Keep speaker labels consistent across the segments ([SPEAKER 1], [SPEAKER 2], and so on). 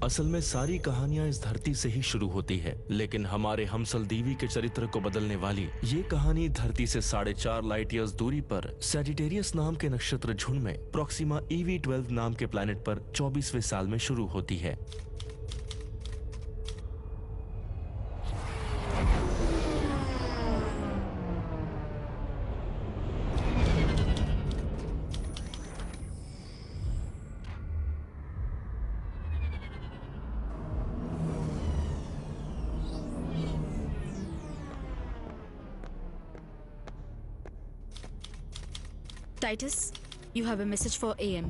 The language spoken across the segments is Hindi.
[SPEAKER 1] असल में सारी कहानियां इस धरती से ही शुरू होती है, लेकिन हमारे हमसल देवी के चरित्र को बदलने वाली ये कहानी धरती से 4.5 लाइट ईयर्स दूरी पर सैजिटेरियस नाम के नक्षत्र झुंड में प्रोक्सिमा EV12 नाम के प्लैनेट पर 24वें साल में शुरू होती है।
[SPEAKER 2] Titus, you have a message for AM.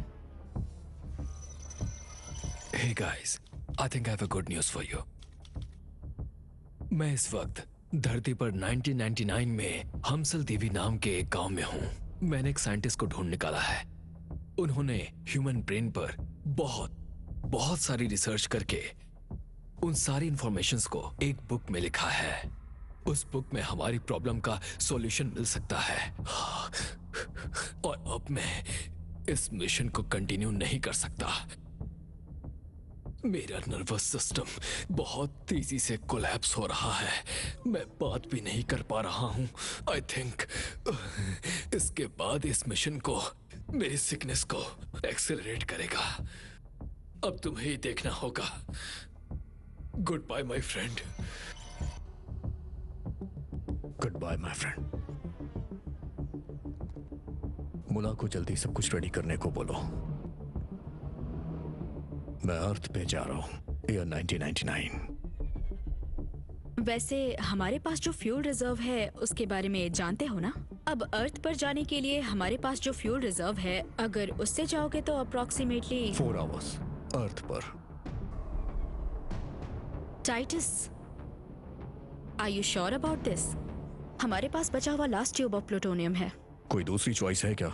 [SPEAKER 3] Hey guys, I think I have a good news for you. मैं इस वक्त धरती पर 1999 में हमसल देवी नाम के एक गांव में हूं। मैंने एक साइंटिस्ट को ढूंढ निकाला है। उन्होंने ह्यूमन ब्रेन पर बहुत सारी रिसर्च करके उन सारी इंफॉर्मेशंस को एक बुक में लिखा है। उस बुक में हमारी प्रॉब्लम का सॉल्यूशन मिल सकता है। और अब मैं इस मिशन को कंटिन्यू नहीं कर सकता। मेरा नर्वस सिस्टम बहुत तेजी से कोलैप्स हो रहा है। मैं बात भी नहीं कर पा रहा हूं। आई थिंक इसके बाद इस मिशन को मेरी सिकनेस को एक्सेलरेट करेगा। अब तुम्हें ही देखना होगा। Goodbye my friend.
[SPEAKER 4] Goodbye my friend. मुला को जल्दी सब कुछ रेडी करने को बोलो। मैं अर्थ पे जा रहा हूं। ईयर 1999।
[SPEAKER 2] वैसे हमारे पास जो फ्यूल रिजर्व है उसके बारे में जानते हो ना? अब अर्थ पर जाने के लिए हमारे पास जो फ्यूल रिजर्व है, अगर उससे जाओगे तो अप्रोक्सीमेटली
[SPEAKER 4] 4 आवर्स अर्थ पर।
[SPEAKER 2] Titus, are you sure about this? हमारे पास बचा हुआ लास्ट ट्यूब ऑफ प्लूटोनियम है।
[SPEAKER 4] कोई दूसरी चॉइस है क्या?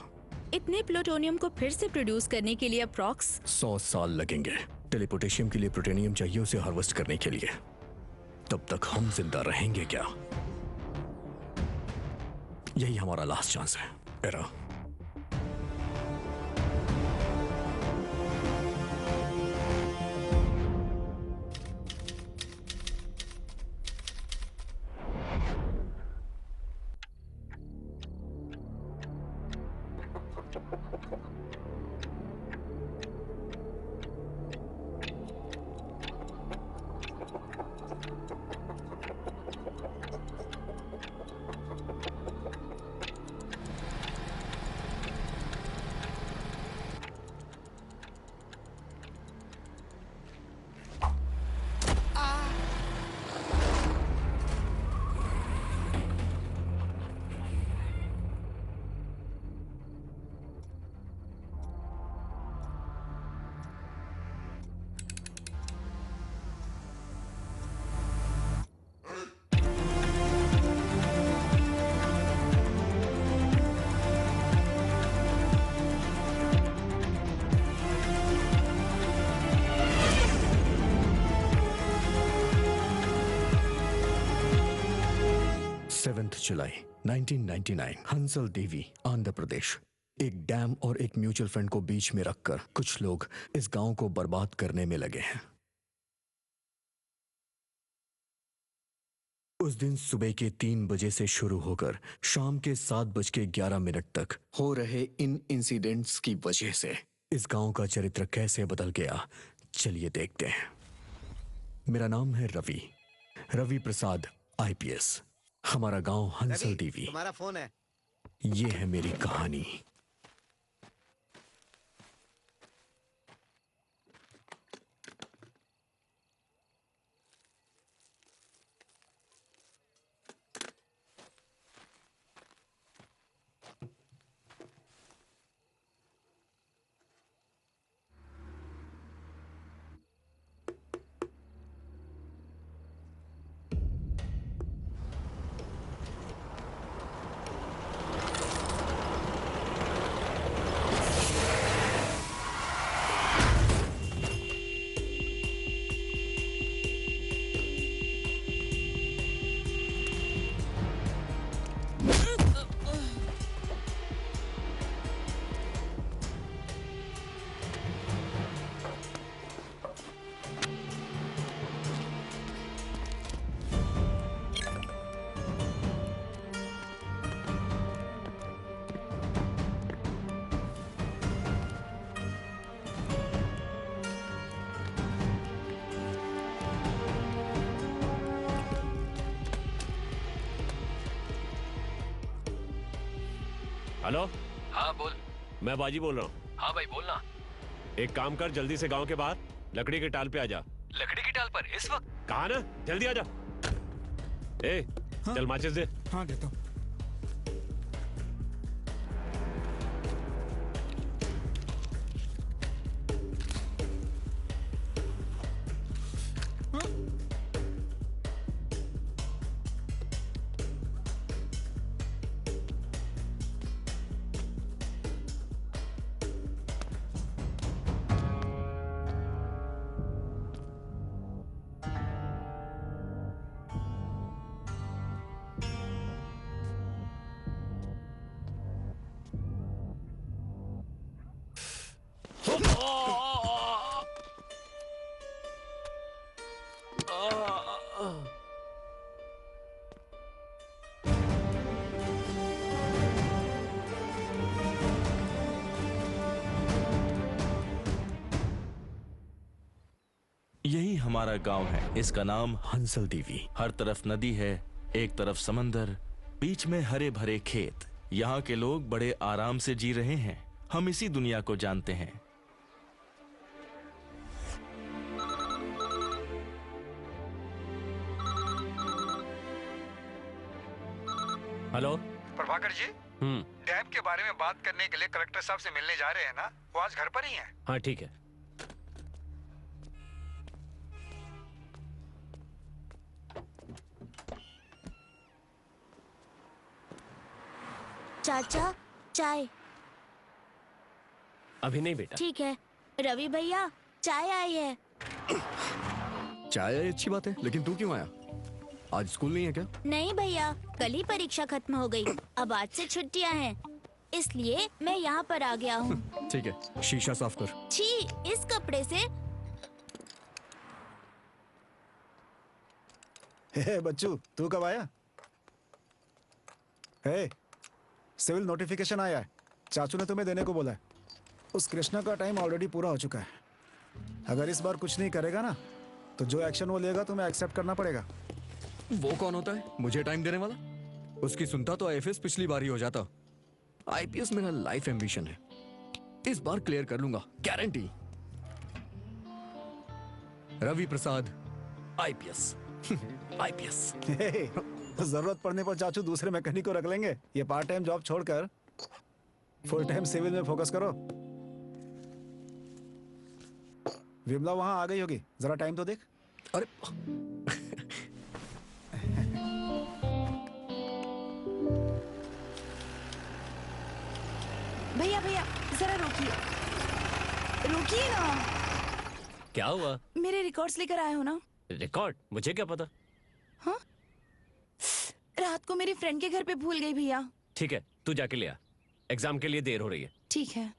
[SPEAKER 2] इतने प्लूटोनियम को फिर से प्रोड्यूस करने के लिए अप्रॉक्स
[SPEAKER 4] 100 साल लगेंगे। टेलीपोटेशियम के लिए प्लूटोनियम चाहिए उसे हार्वेस्ट करने के लिए। तब तक हम जिंदा रहेंगे क्या? यही हमारा लास्ट चांस है। एरा, जुलाई 1999, हंसल देवी, आंध्र प्रदेश। एक डैम और एक म्यूचुअल फंड को बीच में रखकर कुछ लोग इस गांव को बर्बाद करने में लगे हैं। उस दिन सुबह के 3 बजे से शुरू होकर शाम के 7:11 तक हो रहे इन इंसिडेंट्स की वजह से इस गांव का चरित्र कैसे बदल गया, चलिए देखते हैं। मेरा नाम है रवि प्रसाद IPS। हमारा गांव हंसल देवी।
[SPEAKER 5] तुम्हारा फोन है।
[SPEAKER 4] ये है मेरी कहानी।
[SPEAKER 5] हेलो,
[SPEAKER 3] हाँ बोल।
[SPEAKER 5] मैं बाजी बोल रहा हूँ।
[SPEAKER 3] हाँ भाई बोलना।
[SPEAKER 5] एक काम कर, जल्दी से गांव के बाहर लकड़ी के टाल पे आ जा।
[SPEAKER 3] लकड़ी की टाल पर इस वक्त?
[SPEAKER 5] कहा ना, जल्दी आ जा। ए, चल माचिस दे।
[SPEAKER 6] हाँ देता हूँ।
[SPEAKER 1] यही हमारा गांव है। इसका नाम
[SPEAKER 4] हंसल देवी।
[SPEAKER 1] हर तरफ नदी है, एक तरफ समंदर, बीच में हरे भरे खेत। यहाँ के लोग बड़े आराम से जी रहे हैं। हम इसी दुनिया को जानते हैं।
[SPEAKER 5] हेलो।
[SPEAKER 7] प्रभाकर जी, डैम के बारे में बात करने के लिए कलेक्टर साहब से मिलने जा रहे हैं ना? वो आज घर पर ही हैं।
[SPEAKER 5] हाँ ठीक है।
[SPEAKER 8] चाचा, चाय।
[SPEAKER 5] अभी नहीं बेटा।
[SPEAKER 8] ठीक है। रवि भैया, चाय आई है।
[SPEAKER 4] चाय आई अच्छी बात है, लेकिन तू क्यों आया? आज स्कूल नहीं है क्या?
[SPEAKER 8] नहीं भैया, कल ही परीक्षा खत्म हो गई। अब आज से छुट्टियां हैं, इसलिए मैं यहाँ पर आ गया हूँ।
[SPEAKER 4] ठीक है, शीशा साफ कर।
[SPEAKER 8] छी, इस कपड़े से?
[SPEAKER 7] हे बच्चू, तू कब आया? हे, सिविल नोटिफिकेशन आया है। चाचू ने तुम्हें देने को बोला है। उस कृष्णा का टाइम ऑलरेडी पूरा हो चुका है। अगर इस बार कुछ नहीं करेगा ना, तो जो एक्शन वो लेगा तुम्हें एक्सेप्ट करना पड़ेगा।
[SPEAKER 4] वो कौन होता है मुझे टाइम देने वाला? उसकी सुनता तो आईएफएस पिछली बार ही हो जाता। आईपीएस मेरा लाइफ एम्बिशन है। इस बार क्लियर कर लूंगा, गारंटी। रवि प्रसाद, आईपीएस। आईपीएस।
[SPEAKER 7] हे, जरूरत पड़ने पर चाचू दूसरे मैकेनिक को रख लेंगे। ये पार्ट टाइम जॉब छोड़कर फुल टाइम सिविल में फोकस करो। विमला वहां आ गई होगी, जरा टाइम तो देख।
[SPEAKER 4] अरे
[SPEAKER 9] भैया भैया जरा रोकिए, रोकिए ना।
[SPEAKER 5] क्या हुआ?
[SPEAKER 9] मेरे रिकॉर्ड्स लेकर आए हो ना?
[SPEAKER 5] रिकॉर्ड? मुझे क्या पता।
[SPEAKER 9] हाँ, रात को मेरी फ्रेंड के घर पे भूल गई भैया।
[SPEAKER 5] ठीक है, तू जाके ले आ। एग्जाम के लिए देर हो रही है।
[SPEAKER 9] ठीक है।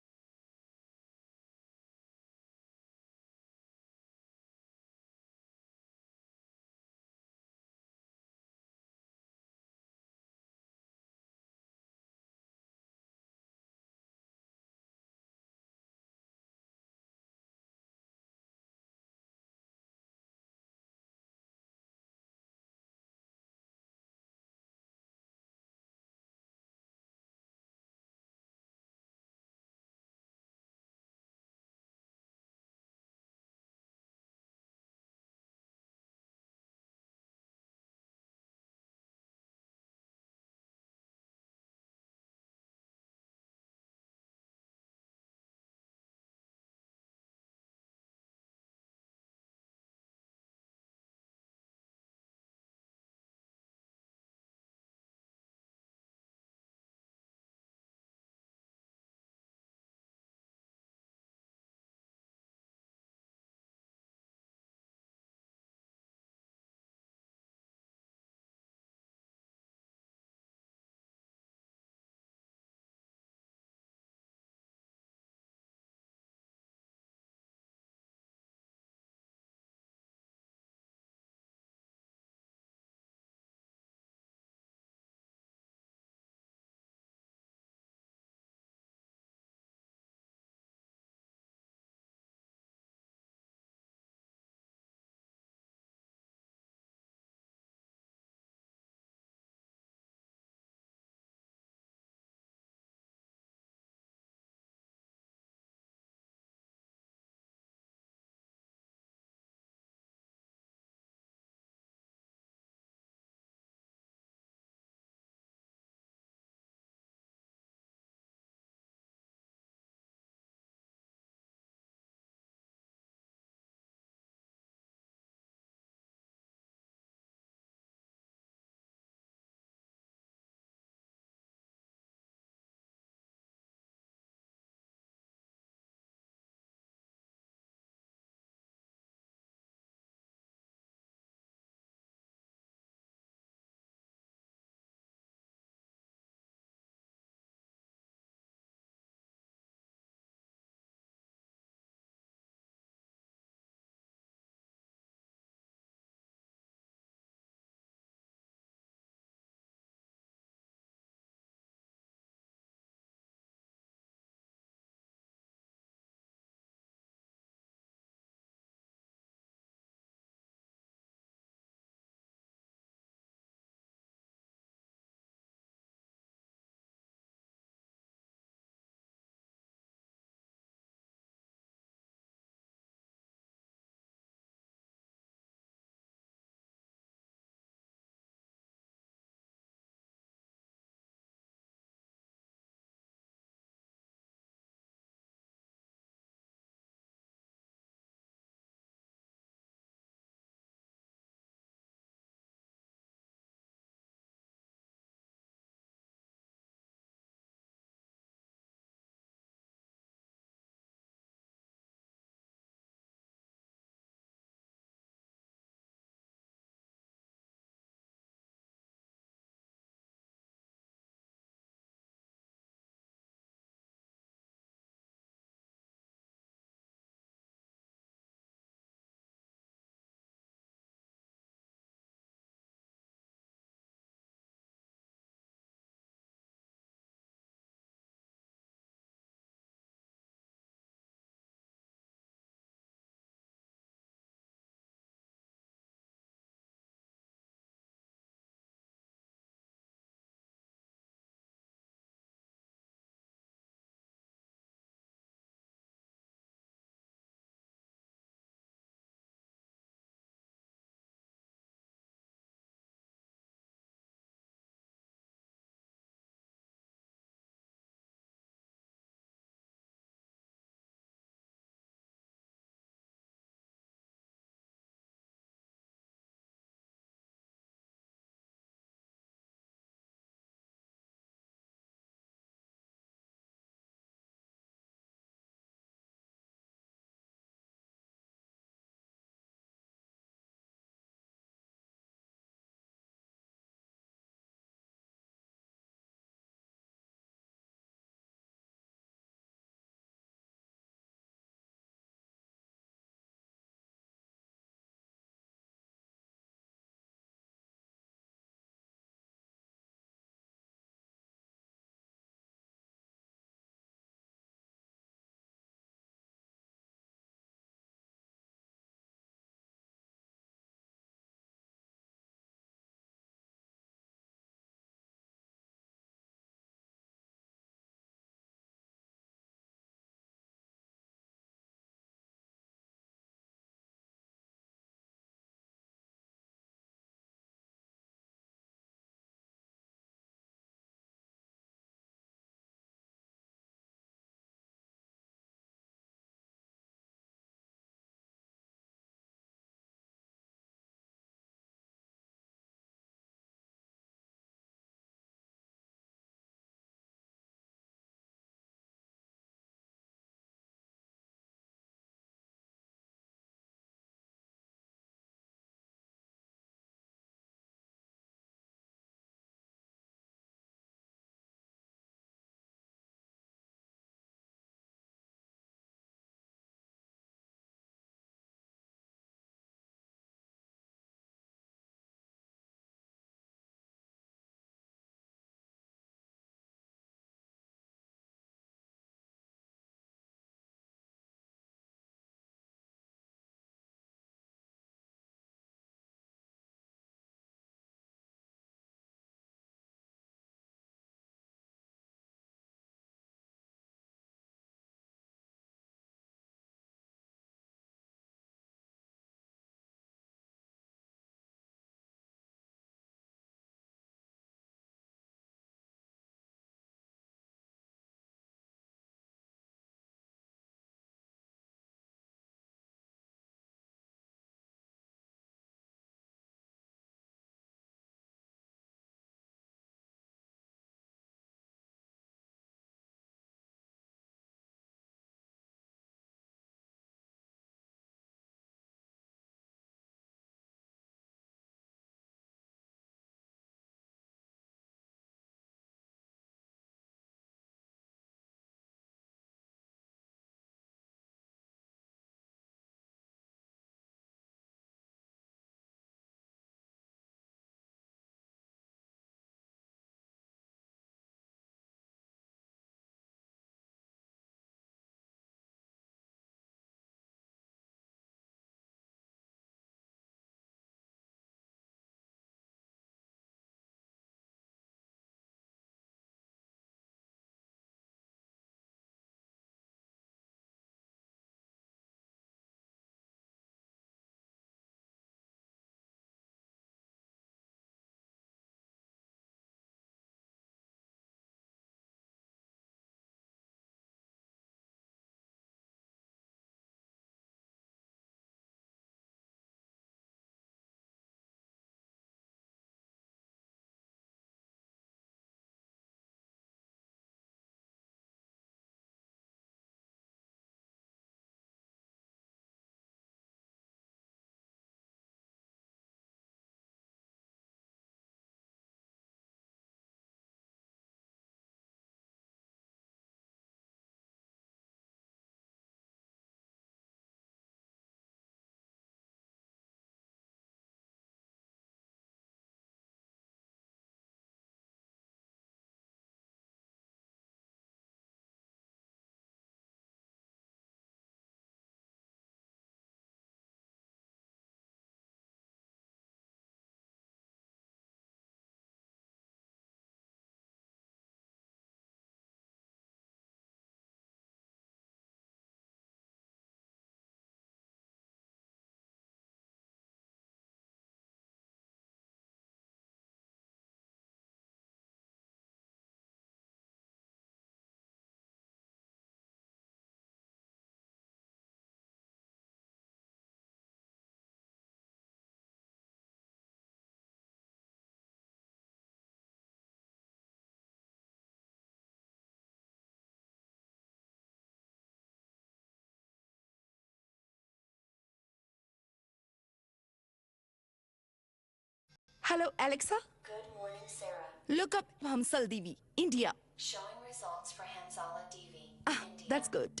[SPEAKER 9] Hello Alexa,
[SPEAKER 6] Good morning, Sarah.
[SPEAKER 9] Look up हमसल DV, India.
[SPEAKER 6] Showing results for Hansala DV, India.
[SPEAKER 9] That's good.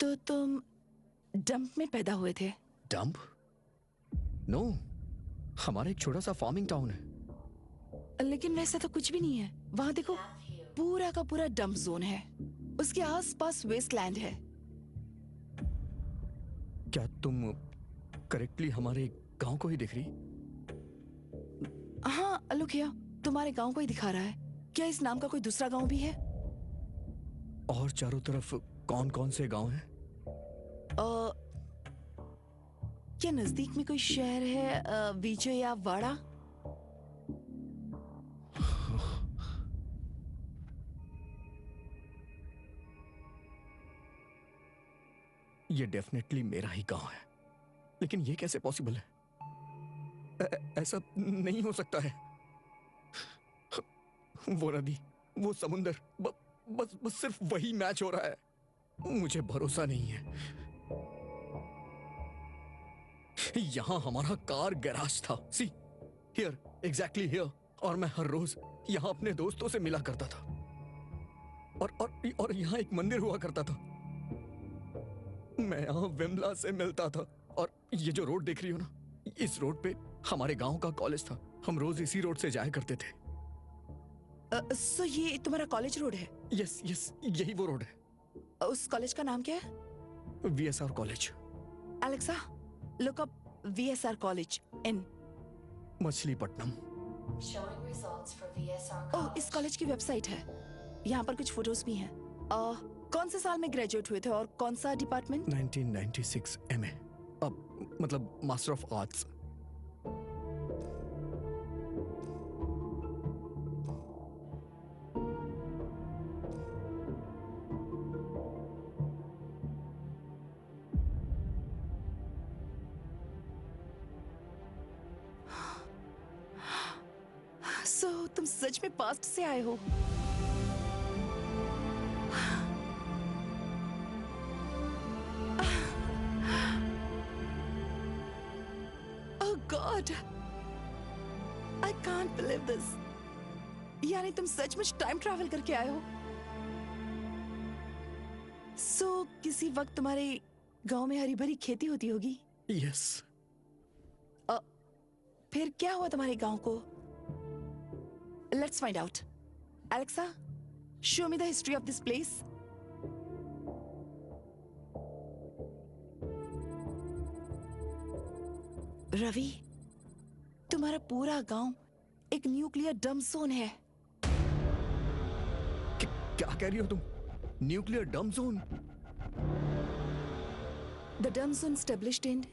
[SPEAKER 9] तो तुम डंप में पैदा हुए थे?
[SPEAKER 4] डंप? नो, हमारा एक छोटा सा फार्मिंग टाउन है।
[SPEAKER 9] लेकिन वैसा तो कुछ भी नहीं है। वहाँ देखो, पूरा का पूरा डंप जोन है। उसके आसपास वेस्टलैंड है।
[SPEAKER 4] क्या तुम करेक्टली हमारे गांव को ही देख रही?
[SPEAKER 9] हाँ, लुक हियर, तुम्हारे गांव को ही दिखा रहा है। क्या इस नाम का कोई दूसरा गांव भी है?
[SPEAKER 4] और चारों तरफ कौन कौन से गांव हैं?
[SPEAKER 9] क्या नजदीक में कोई शहर है, विजय या वाड़ा?
[SPEAKER 4] ये डेफिनेटली मेरा ही गांव है, लेकिन ये कैसे पॉसिबल है? ऐसा नहीं हो सकता है। वो नदी, वो समुंदर, बस सिर्फ वही मैच हो रहा है। मुझे भरोसा नहीं है। यहां हमारा कार गैराज था। See here, exactly here. और मैं हर रोज यहां अपने दोस्तों से मिला करता था। और यहां एक मंदिर हुआ करता था। मैं यहां विमला से मिलता था। और ये जो रोड देख रही हो ना, इस रोड पे हमारे गांव का कॉलेज था। हम रोज इसी रोड से जाया करते थे।
[SPEAKER 9] सो ये तुम्हारा कॉलेज रोड है?
[SPEAKER 4] यस यस, यही वो रोड है।
[SPEAKER 9] उस कॉलेज का नाम क्या है?
[SPEAKER 4] VSR college.
[SPEAKER 9] Alexa, look up VSR college in
[SPEAKER 4] Machilipatnam.
[SPEAKER 6] Showing results for VSR
[SPEAKER 9] oh,
[SPEAKER 6] College.
[SPEAKER 9] इस कॉलेज की वेबसाइट है। यहाँ पर कुछ फोटोज भी हैं। कौन से साल में ग्रेजुएट हुए थे और कौन सा डिपार्टमेंट?
[SPEAKER 4] 1996 MA। अब मतलब मास्टर ऑफ आर्ट्स।
[SPEAKER 9] सो तुम सच में पास्ट से आए हो? Oh God! I can't believe this. यानी तुम सचमुच टाइम ट्रैवल करके आए हो? सो किसी वक्त तुम्हारे गांव में हरी भरी खेती होती होगी?
[SPEAKER 4] यस।
[SPEAKER 9] फिर क्या हुआ तुम्हारे गांव को? Let's find out. Alexa, show me the history of this place. Ravi, तुम्हारा पूरा गांव एक न्यूक्लियर डंप जोन है।
[SPEAKER 4] क्या कह रही हो तुम? Nuclear dump zone?
[SPEAKER 9] The dump zone established in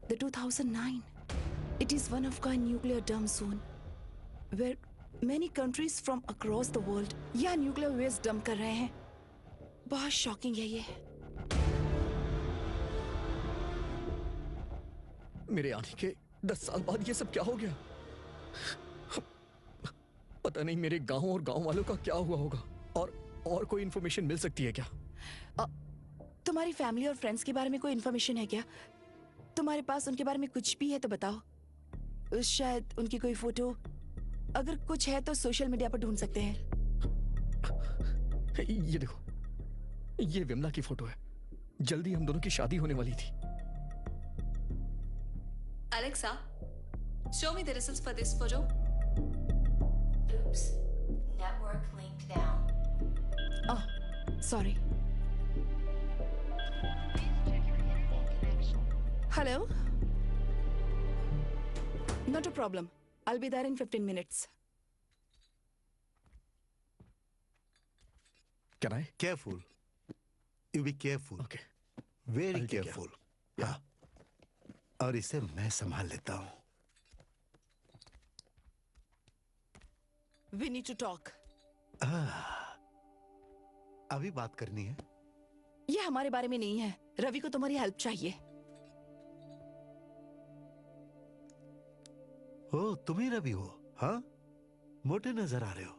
[SPEAKER 9] the 2009. It is one of kind nuclear dump zone where many countries from across the world यहाँ न्यूक्लियर वेस्ट डंप कर रहे हैं। बहुत शॉकिंग है ये।
[SPEAKER 4] मेरे आने के 10 साल बाद ये सब क्या हो गया? पता नहीं मेरे गांव और गांव वालों का क्या हुआ होगा। और कोई इन्फॉर्मेशन मिल सकती है क्या?
[SPEAKER 9] तुम्हारी फैमिली और फ्रेंड्स के बारे में कोई इन्फॉर्मेशन है क्या? तुम्हारे पास उनके बारे में कुछ भी है तो बताओ। शायद उनकी कोई फोटो, अगर कुछ है तो सोशल मीडिया पर ढूंढ सकते हैं।
[SPEAKER 4] ये देखो, ये विमला की फोटो है। जल्दी हम दोनों की शादी होने वाली थी।
[SPEAKER 10] Alexa, show me the results for this photo.
[SPEAKER 6] Oops. Network linked down.
[SPEAKER 9] Oh, sorry. Hello? Not a problem. I'll be there in 15 minutes.
[SPEAKER 4] Can I?
[SPEAKER 11] Careful. You be careful.
[SPEAKER 4] Okay.
[SPEAKER 11] Very
[SPEAKER 4] I'll take
[SPEAKER 11] careful.
[SPEAKER 4] care.
[SPEAKER 11] हाँ. और इसे मैं संभाल लेता हूँ।
[SPEAKER 9] We need to talk.
[SPEAKER 11] अभी बात करनी है?
[SPEAKER 9] ये हमारे बारे में नहीं है। रवि को तुम्हारी हेल्प चाहिए।
[SPEAKER 11] ओ, तुम ही रवि हो? हाँ? मोटे नजर आ रहे हो।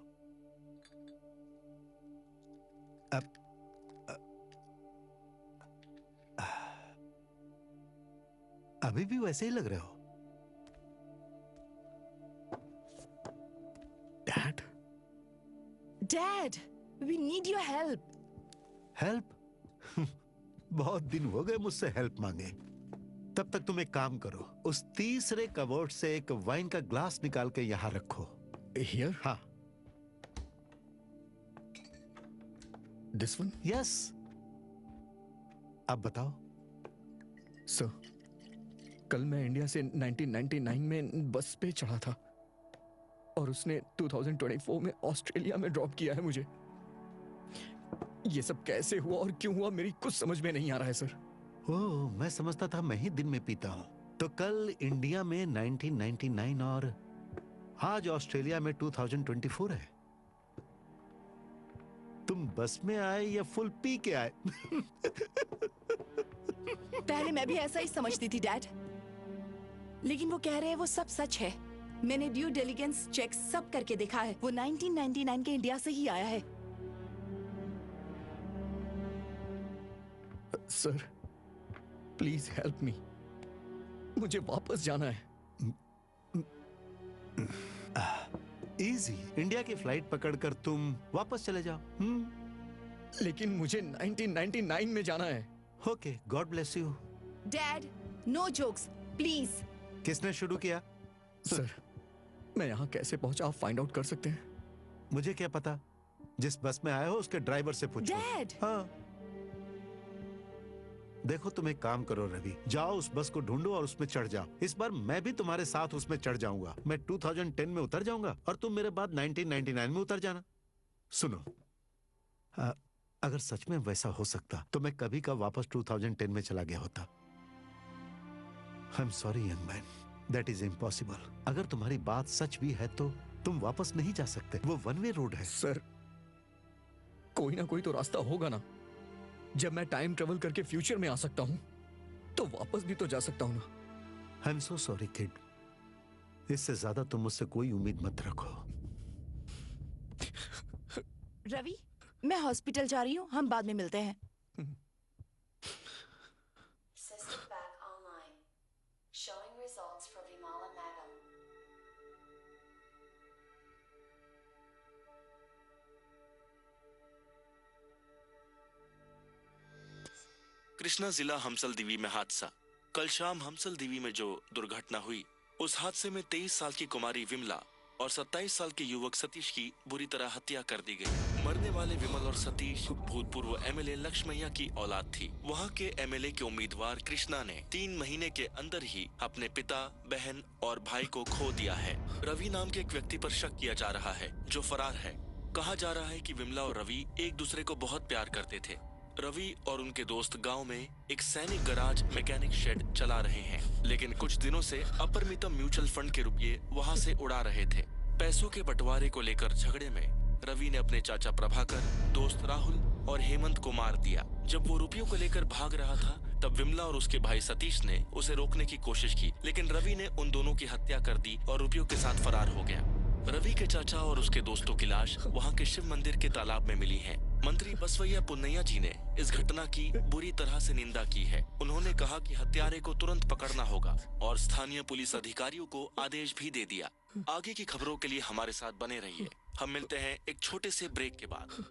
[SPEAKER 11] अभी भी वैसे ही लग रहे हो।
[SPEAKER 4] Dad,
[SPEAKER 9] Dad, we need your help.
[SPEAKER 11] Help? बहुत दिन हो गए मुझसे हेल्प मांगे। तब तक तुम एक काम करो, उस तीसरे कबोर्ड से एक वाइन का ग्लास निकाल के यहां रखो।
[SPEAKER 4] हियर?
[SPEAKER 11] हाँ।
[SPEAKER 4] This one?
[SPEAKER 11] यस। अब बताओ।
[SPEAKER 4] सर, कल मैं इंडिया से 1999 में बस पे चढ़ा था और उसने 2024 में ऑस्ट्रेलिया में ड्रॉप किया है मुझे। ये सब कैसे हुआ और क्यों हुआ मेरी कुछ समझ में नहीं आ रहा है सर।
[SPEAKER 11] ओह, मैं समझता था मैं ही दिन में पीता हूं। तो कल इंडिया में 1999 और आज ऑस्ट्रेलिया में 2024 है। तुम बस में आए या फुल पी के आए?
[SPEAKER 9] पहले मैं भी ऐसा ही समझती थी डैड, लेकिन वो कह रहे हैं वो सब सच है। मैंने ड्यू डिलिजेंस चेक सब करके देखा है, वो 1999 के इंडिया से ही आया है।
[SPEAKER 4] सर, प्लीज हेल्प मी, मुझे वापस जाना है।
[SPEAKER 11] इजी, इंडिया की फ्लाइट पकड़कर तुम वापस चले जाओ।
[SPEAKER 4] लेकिन मुझे 1999 में जाना है।
[SPEAKER 11] Okay, God bless you.
[SPEAKER 9] Dad, no jokes please.
[SPEAKER 11] किसने शुरू किया?
[SPEAKER 4] सर, मैं यहाँ कैसे पहुंचा आप फाइंड आउट कर सकते हैं?
[SPEAKER 11] मुझे क्या पता, जिस बस में आए हो उसके ड्राइवर से पूछो।
[SPEAKER 9] डैड!
[SPEAKER 11] हाँ। देखो, तुम एक काम करो रवि, जाओ उस बस को ढूंढो और उसमें चढ़ जाओ। इस बार मैं भी तुम्हारे साथ उसमें चढ़ जाऊंगा। मैं 2010 में उतर जाऊंगा और तुम मेरे बाद 1999 में उतर जाना। सुनो, अगर सच में वैसा हो सकता तो मैं कभी का वापस 2010 में चला गया होता। I am sorry young man, that is impossible. अगर तुम्हारी बात सच भी है तो तुम वापस नहीं जा सकते, वो वन वे रोड है।
[SPEAKER 4] सर, कोई ना कोई तो रास्ता होगा ना। जब मैं टाइम ट्रेवल करके फ्यूचर में आ सकता हूं तो वापस भी तो जा सकता हूं ना।
[SPEAKER 11] I am so sorry kid, इससे ज्यादा तुम मुझसे कोई उम्मीद मत रखो।
[SPEAKER 9] रवि, मैं हॉस्पिटल जा रही हूँ, हम बाद में मिलते हैं।
[SPEAKER 6] System back online. Showing results for Vimala Madam.
[SPEAKER 1] Krishna जिला हमसल दीवी में हादसा। कल शाम हमसल दीवी में जो दुर्घटना हुई, उस हादसे में 23 साल की कुमारी विमला और 27 साल के युवक सतीश की बुरी तरह हत्या कर दी गई। मरने वाले विमल और सतीश भूतपूर्व एमएलए लक्ष्मैया की औलाद थी। वहां के एमएलए के उम्मीदवार कृष्णा ने 3 महीने के अंदर ही अपने पिता, बहन और भाई को खो दिया है। रवि नाम के एक व्यक्ति पर शक किया जा रहा है जो फरार है। कहा जा रहा है कि विमला और रवि एक दूसरे को बहुत प्यार करते थे। रवि और उनके दोस्त गांव में एक सैनिक गराज मैकेनिक शेड चला रहे हैं, लेकिन कुछ दिनों से अपरिमितम म्यूचुअल फंड के रुपये वहां से उड़ा रहे थे। पैसों के बंटवारे को लेकर झगड़े में रवि ने अपने चाचा प्रभाकर, दोस्त राहुल और हेमंत को मार दिया। जब वो रुपयों को लेकर भाग रहा था तब विमला और उसके भाई सतीश ने उसे रोकने की कोशिश की, लेकिन रवि ने उन दोनों की हत्या कर दी और रुपयों के साथ फरार हो गया। रवि के चाचा और उसके दोस्तों की लाश वहां के शिव मंदिर के तालाब में मिली है। मंत्री बसवैया पुन्नैया जी ने इस घटना की बुरी तरह से निंदा की है। उन्होंने कहा कि हत्यारे को तुरंत पकड़ना होगा और स्थानीय पुलिस अधिकारियों को आदेश भी दे दिया। आगे की खबरों के लिए हमारे साथ बने रहिए। हम मिलते हैं एक छोटे से ब्रेक के बाद।